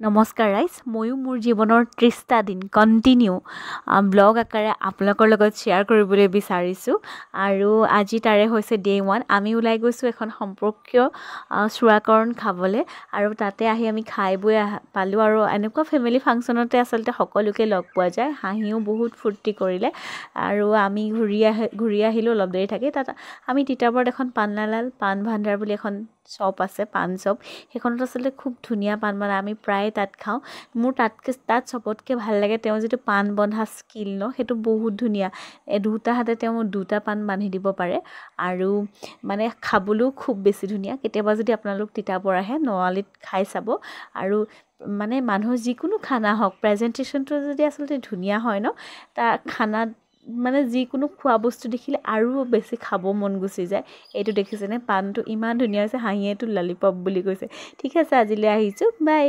নমস্কাৰ ৰাইজ, ময়ো মোৰ জীৱনৰ 30টা দিন কণ্টিনিউ ব্লগ আকাৰে আপোনালোকৰ লগত শ্বেয়াৰ কৰিবলৈ বিচাৰিছোঁ আৰু আজি তাৰে হৈছে ডে 1। আমি ওলাই গৈছোঁ এখন সম্পৰ্কীয় চূড়াকৰণ খাবলৈ আৰু তাতে আহি আমি খাই বৈ পালোঁ আৰু এনেকুৱা ফেমিলি ফাংচনতে আচলতে সকলোকে লগ পোৱা যায়। হাঁহিও বহুত ফূৰ্তি কৰিলে আৰু আমি ঘূৰি আহিলোঁ অলপ দেৰি থাকি। তাত আমি তিতাবৰত এখন পান্নালাল পান ভাণ্ডাৰ বুলি এখন শ্বপ আছে, পান শ্বপ। সেইখনত আচলতে খুব ধুনীয়া পান বনায়, আমি প্ৰায় তাত খাওঁ। মোৰ তাত চবতকৈ ভাল লাগে তেওঁ যিটো পান বন্ধা স্কিল সেইটো বহুত ধুনীয়া। দুটা হাতে তেওঁ দুটা পান বান্ধি দিব পাৰে আৰু মানে খাবলৈও খুব বেছি ধুনীয়া। কেতিয়াবা যদি আপোনালোক তিতাবৰ আহে, নৱালীত খাই চাব। আৰু মানে মানুহৰ যিকোনো খানা হওক, প্ৰেজেণ্টেশ্যনটো যদি আচলতে ধুনীয়া হয় তাৰ খানাত মানে যিকোনো খোৱা বস্তু দেখিলে আৰু বেছি খাব মন গুচি যায়। এইটো দেখিছেনে, পানটো ইমান ধুনীয়া হৈছে, হাঁহিয়েটো ললিপপ বুলি কৈছে। ঠিক আছে, আজিলৈ আহিছোঁ, বাই।